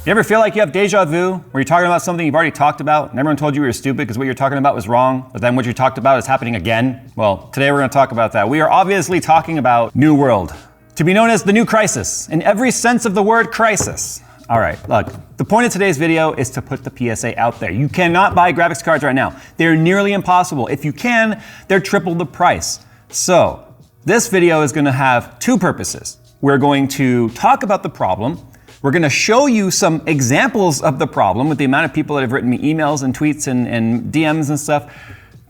You ever feel like you have deja vu, where you're talking about something you've already talked about, and everyone told you you were stupid because what you're talking about was wrong, but then what you talked about is happening again? Well, today we're going to talk about that. We are obviously talking about New World, to be known as the new crisis, in every sense of the word crisis. All right, look, the point of today's video is to put the PSA out there. You cannot buy graphics cards right now. They're nearly impossible. If you can, they're triple the price. So, this video is going to have two purposes. We're going to talk about the problem. We're going to show you some examples of the problem with the amount of people that have written me emails and tweets and DMs and stuff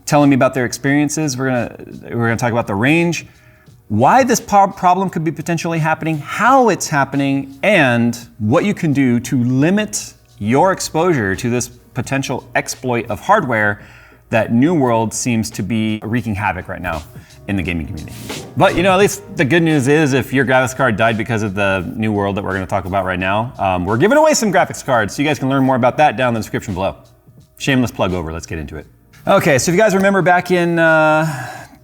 telling me about their experiences. We're going to talk about the range, why this problem could be potentially happening, how it's happening, and what you can do to limit your exposure to this potential exploit of hardware that New World seems to be wreaking havoc right now in the gaming community. But at least the good news is if your graphics card died because of the New World that we're going to talk about right now, we're giving away some graphics cards, so you guys can learn more about that down in the description below. Shameless plug over, let's get into it. Okay, so if you guys remember back in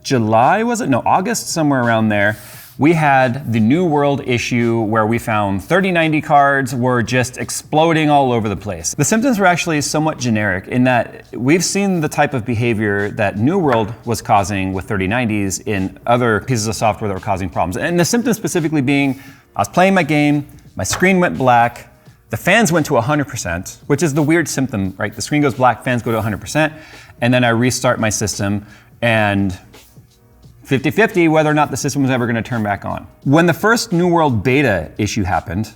July, was it? No, August, somewhere around there, we had the New World issue where we found 3090 cards were just exploding all over the place. The symptoms were actually somewhat generic in that we've seen the type of behavior that New World was causing with 3090s in other pieces of software that were causing problems. And the symptoms specifically being, I was playing my game, my screen went black, the fans went to 100%, which is the weird symptom, right? The screen goes black, fans go to 100%, and then I restart my system and 50-50 whether or not the system was ever going to turn back on. When the first New World beta issue happened,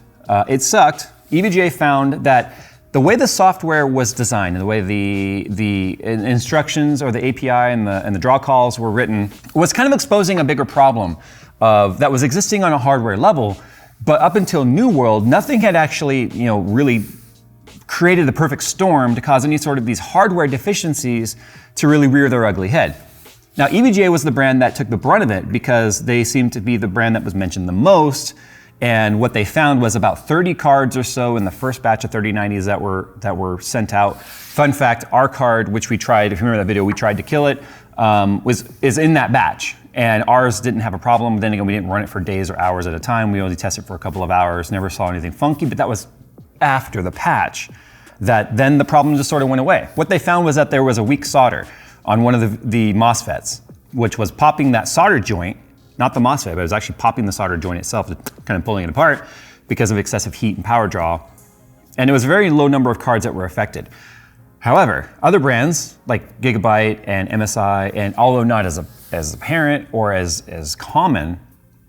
it sucked. EVGA found that the way the software was designed and the way the instructions or the API and the draw calls were written was kind of exposing a bigger problem that was existing on a hardware level. But up until New World, nothing had actually really created the perfect storm to cause any sort of these hardware deficiencies to really rear their ugly head. Now, EVGA was the brand that took the brunt of it because they seemed to be the brand that was mentioned the most. And what they found was about 30 cards or so in the first batch of 3090s that were sent out. Fun fact, our card, which we tried, if you remember that video, we tried to kill it, is in that batch. And ours didn't have a problem. Then again, we didn't run it for days or hours at a time. We only tested for a couple of hours, never saw anything funky, but that was after the patch. That then the problem just sort of went away. What they found was that there was a weak solder on one of the MOSFETs, which was popping that solder joint, not the MOSFET, but it was actually popping the solder joint itself, kind of pulling it apart because of excessive heat and power draw. And it was a very low number of cards that were affected. However, other brands like Gigabyte and MSI, and although not as apparent or as common,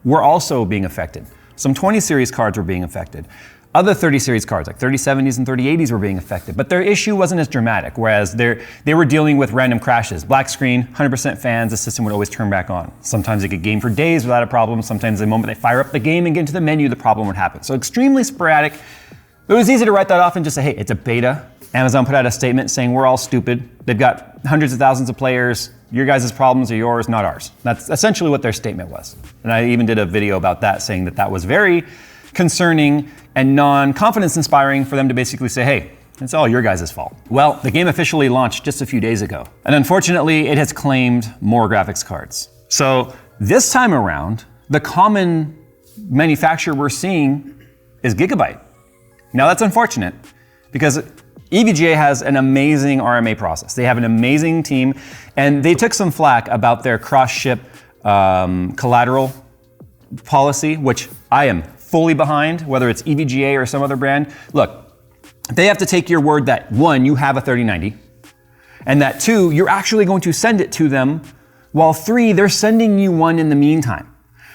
were also being affected. Some 20 series cards were being affected. Other 30 series cards, like 3070s and 3080s, were being affected, but their issue wasn't as dramatic, whereas they were dealing with random crashes. Black screen, 100% fans, the system would always turn back on. Sometimes it could game for days without a problem. Sometimes the moment they fire up the game and get into the menu, the problem would happen. So extremely sporadic. It was easy to write that off and just say, hey, it's a beta. Amazon put out a statement saying we're all stupid. They've got hundreds of thousands of players. Your guys' problems are yours, not ours. That's essentially what their statement was. And I even did a video about that, saying that that was very concerning and non-confidence inspiring for them to basically say, hey, it's all your guys' fault. Well, the game officially launched just a few days ago. And unfortunately, it has claimed more graphics cards. So this time around, the common manufacturer we're seeing is Gigabyte. Now that's unfortunate because EVGA has an amazing RMA process. They have an amazing team, and they took some flack about their cross-ship collateral policy, which I am fully behind, whether it's EVGA or some other brand. Look, they have to take your word that one, you have a 3090, and that two, you're actually going to send it to them, while three, they're sending you one in the meantime.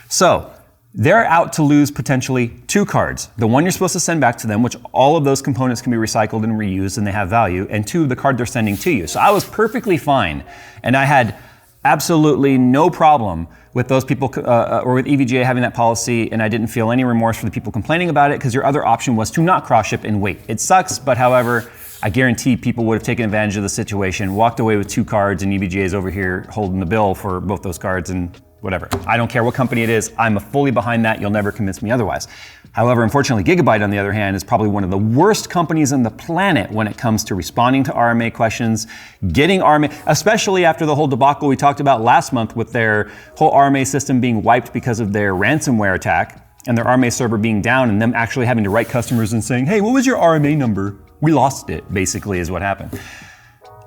So they're out to lose potentially two cards. The one you're supposed to send back to them, which all of those components can be recycled and reused and they have value, and two, the card they're sending to you. So I was perfectly fine, and I had absolutely no problem with those people or with EVGA having that policy, and I didn't feel any remorse for the people complaining about it because your other option was to not cross-ship and wait. It sucks, but however, I guarantee people would have taken advantage of the situation, walked away with two cards, and EVGA is over here holding the bill for both those cards, and whatever. I don't care what company it is. I'm fully behind that. You'll never convince me otherwise. However, unfortunately, Gigabyte, on the other hand, is probably one of the worst companies on the planet when it comes to responding to RMA questions, getting RMA, especially after the whole debacle we talked about last month with their whole RMA system being wiped because of their ransomware attack and their RMA server being down and them actually having to write customers and saying, hey, what was your RMA number? We lost it, basically, is what happened.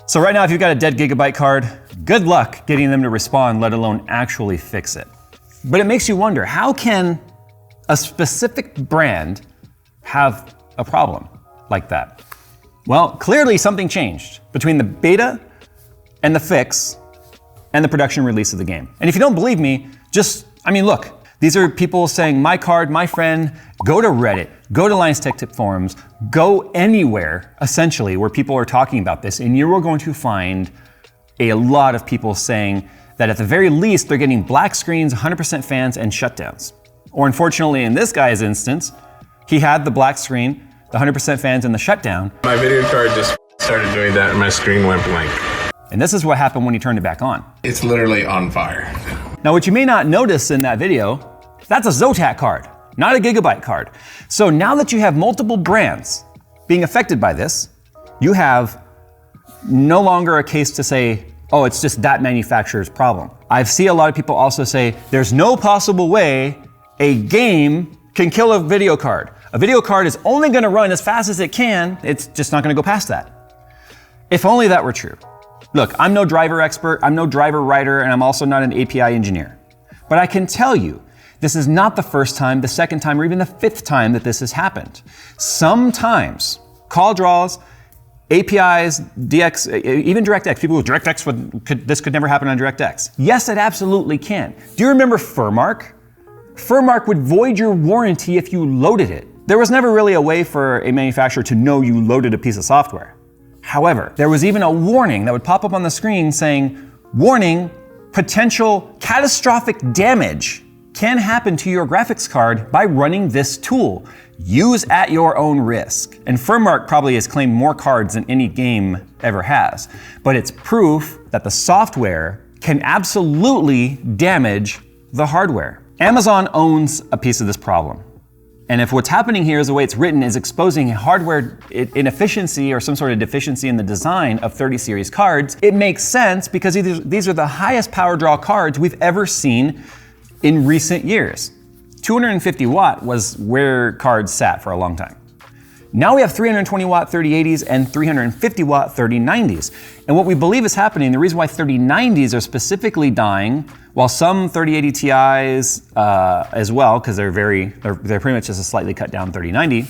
So right now, if you've got a dead Gigabyte card, good luck getting them to respond, let alone actually fix it. But it makes you wonder, how can a specific brand have a problem like that? Well, clearly something changed between the beta and the fix and the production release of the game. And if you don't believe me, look, these are people saying, my card, my friend. Go to Reddit, go to Linus Tech Tip forums, go anywhere, essentially, where people are talking about this, and you're going to find a lot of people saying that at the very least, they're getting black screens, 100% fans, and shutdowns. Or unfortunately, in this guy's instance, he had the black screen, the 100% fans, and the shutdown. My video card just started doing that and my screen went blank. And this is what happened when he turned it back on. It's literally on fire. Now, what you may not notice in that video, that's a Zotac card, not a Gigabyte card. So now that you have multiple brands being affected by this, you have no longer a case to say, oh, it's just that manufacturer's problem. I see a lot of people also say, there's no possible way a game can kill a video card. A video card is only gonna run as fast as it can, it's just not gonna go past that. If only that were true. Look, I'm no driver expert, I'm no driver writer, and I'm also not an API engineer. But I can tell you, this is not the first time, the second time, or even the fifth time that this has happened. Sometimes, call draws, APIs, DX, even DirectX. People go, DirectX, this could never happen on DirectX. Yes, it absolutely can. Do you remember Furmark? Furmark would void your warranty if you loaded it. There was never really a way for a manufacturer to know you loaded a piece of software. However, there was even a warning that would pop up on the screen saying, warning, potential catastrophic damage can happen to your graphics card by running this tool. Use at your own risk. And Furmark probably has claimed more cards than any game ever has, but it's proof that the software can absolutely damage the hardware. Amazon owns a piece of this problem. And if what's happening here is the way it's written is exposing hardware inefficiency or some sort of deficiency in the design of 30 series cards, it makes sense because these are the highest power draw cards we've ever seen in recent years. 250 watt was where cards sat for a long time. Now we have 320 watt 3080s and 350 watt 3090s. And what we believe is happening, the reason why 3090s are specifically dying, while some 3080 Ti's as well, because they're pretty much just a slightly cut down 3090,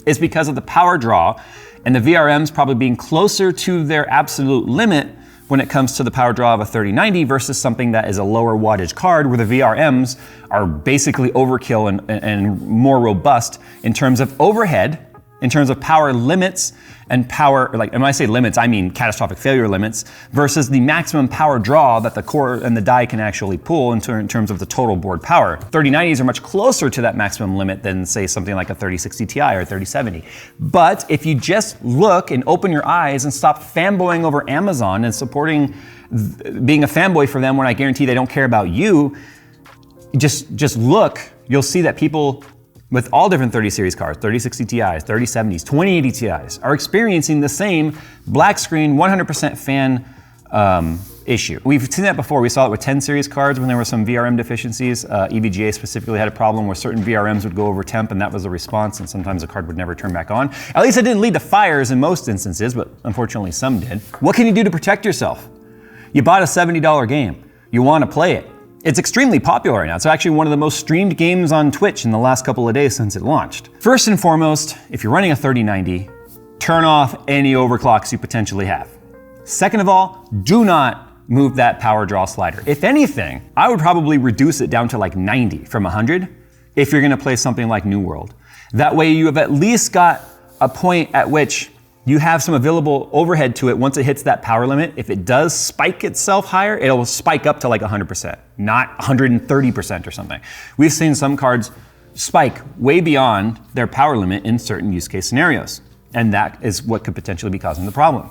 is because of the power draw and the VRMs probably being closer to their absolute limit when it comes to the power draw of a 3090 versus something that is a lower wattage card where the VRMs are basically overkill and more robust in terms of overhead, in terms of power limits and power, like, and when I say limits, I mean catastrophic failure limits versus the maximum power draw that the core and the die can actually pull in terms of the total board power. 3090s are much closer to that maximum limit than say something like a 3060 Ti or 3070. But if you just look and open your eyes and stop fanboying over Amazon and supporting being a fanboy for them when I guarantee they don't care about you, just look, you'll see that people with all different 30 series cards, 3060 Ti's, 3070s, 2080 Ti's, are experiencing the same black screen, 100% fan issue. We've seen that before. We saw it with 10 series cards when there were some VRM deficiencies. EVGA specifically had a problem where certain VRMs would go over temp and that was the response, and sometimes the card would never turn back on. At least it didn't lead to fires in most instances, but unfortunately some did. What can you do to protect yourself? You bought a $70 game. You want to play it. It's extremely popular right now. It's actually one of the most streamed games on Twitch in the last couple of days since it launched. First and foremost, if you're running a 3090, turn off any overclocks you potentially have. Second of all, do not move that power draw slider. If anything, I would probably reduce it down to like 90 from 100 if you're gonna play something like New World. That way you have at least got a point at which you have some available overhead to it once it hits that power limit. If it does spike itself higher, it'll spike up to like 100%, not 130% or something. We've seen some cards spike way beyond their power limit in certain use case scenarios, and that is what could potentially be causing the problem.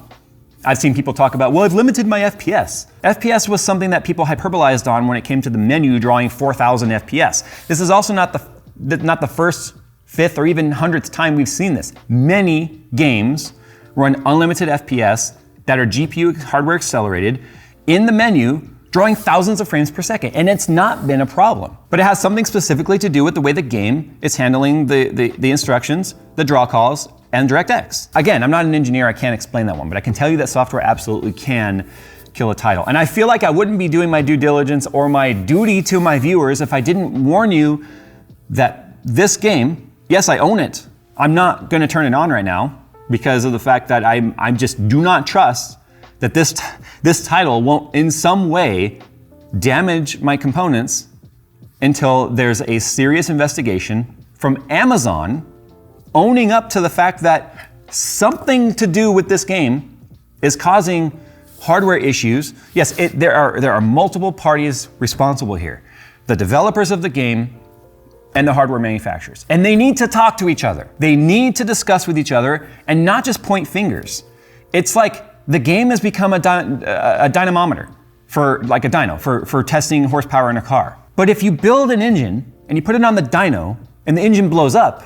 I've seen people talk about, well, I've limited my FPS. FPS was something that people hyperbolized on when it came to the menu drawing 4,000 FPS. This is also not the first, fifth, or even 100th time we've seen this. Many games run unlimited FPS that are GPU hardware accelerated in the menu, drawing thousands of frames per second, and it's not been a problem. But it has something specifically to do with the way the game is handling the instructions, the draw calls, and DirectX. Again, I'm not an engineer, I can't explain that one, but I can tell you that software absolutely can kill a title. And I feel like I wouldn't be doing my due diligence or my duty to my viewers if I didn't warn you that this game, yes, I own it. I'm not gonna turn it on right now because of the fact that I just do not trust that this title won't in some way damage my components until there's a serious investigation from Amazon owning up to the fact that something to do with this game is causing hardware issues. Yes, there are multiple parties responsible here. The developers of the game and the hardware manufacturers. And they need to talk to each other. They need to discuss with each other and not just point fingers. It's like the game has become a dynamometer for like a dyno for testing horsepower in a car. But if you build an engine and you put it on the dyno and the engine blows up,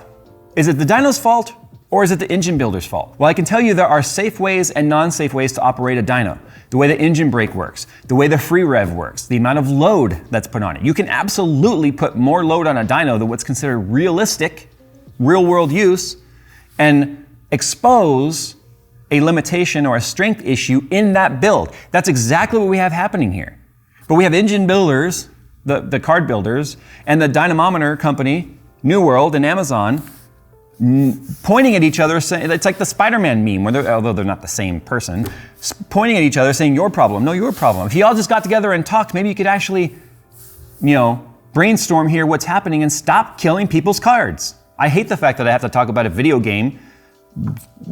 is it the dyno's fault or is it the engine builder's fault? Well, I can tell you there are safe ways and non-safe ways to operate a dyno. The way the engine brake works, the way the free rev works, the amount of load that's put on it. You can absolutely put more load on a dyno than what's considered realistic, real world use, and expose a limitation or a strength issue in that build. That's exactly what we have happening here. But we have engine builders, the card builders, and the dynamometer company, New World and Amazon, pointing at each other, saying, it's like the Spider-Man meme, although they're not the same person, pointing at each other saying, your problem, no, your problem. If you all just got together and talked, maybe you could actually, brainstorm here what's happening and stop killing people's cards. I hate the fact that I have to talk about a video game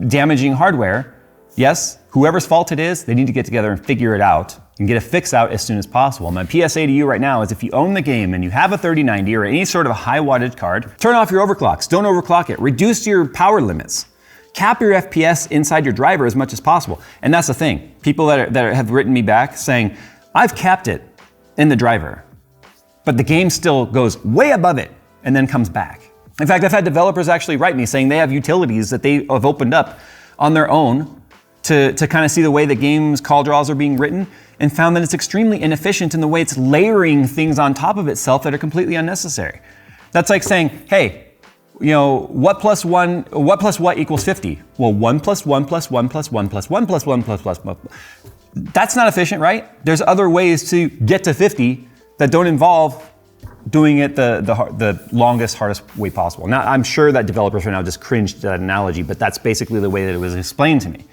damaging hardware. Yes, whoever's fault it is, they need to get together and figure it out and get a fix out as soon as possible. My PSA to you right now is if you own the game and you have a 3090 or any sort of high wattage card, turn off your overclocks. Don't overclock it. Reduce your power limits. Cap your FPS inside your driver as much as possible. And that's the thing. People that have written me back saying, I've capped it in the driver, but the game still goes way above it and then comes back. In fact, I've had developers actually write me saying they have utilities that they have opened up on their own to kind of see the way the game's call draws are being written and found that it's extremely inefficient in the way it's layering things on top of itself that are completely unnecessary. That's like saying, hey, what plus what equals 50? Well, 1 plus 1 plus 1 plus 1 plus 1 plus 1 plus 1. That's not efficient, right? There's other ways to get to 50 that don't involve doing it the longest, hardest way possible. Now, I'm sure that developers right now just cringed at that analogy, but that's basically the way that it was explained to me.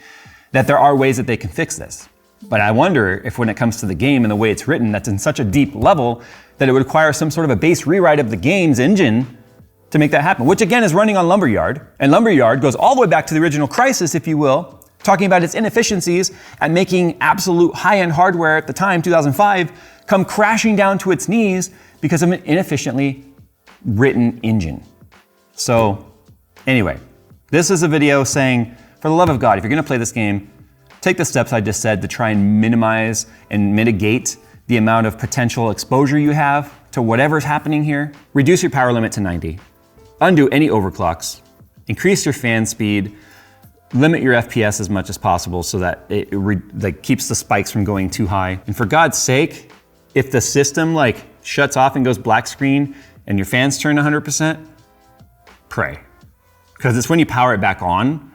That there are ways that they can fix this. But I wonder if when it comes to the game and the way it's written, that's in such a deep level that it would require some sort of a base rewrite of the game's engine to make that happen, which again is running on Lumberyard. And Lumberyard goes all the way back to the original Crysis, if you will, talking about its inefficiencies and making absolute high-end hardware at the time, 2005, come crashing down to its knees because of an inefficiently written engine. So anyway, this is a video saying, for the love of God, if you're gonna play this game, take the steps I just said to try and minimize and mitigate the amount of potential exposure you have to whatever's happening here. Reduce your power limit to 90. Undo any overclocks. Increase your fan speed. Limit your FPS as much as possible so that it keeps the spikes from going too high. And for God's sake, if the system shuts off and goes black screen and your fans turn 100%, pray. Because it's when you power it back on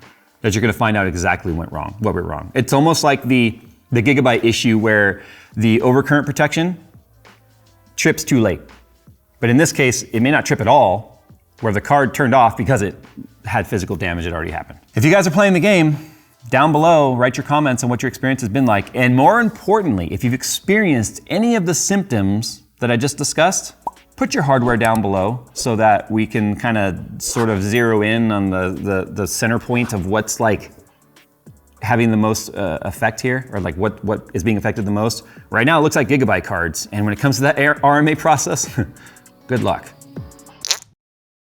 that you're gonna find out exactly what went wrong. It's almost like the Gigabyte issue where the overcurrent protection trips too late. But in this case, it may not trip at all, where the card turned off because it had physical damage that already happened. If you guys are playing the game, down below, write your comments on what your experience has been like. And more importantly, if you've experienced any of the symptoms that I just discussed, put your hardware down below so that we can kind of sort of zero in on the center point of what's having the most effect here, or what is being affected the most. Right now it looks like Gigabyte cards, and when it comes to that RMA process, good luck.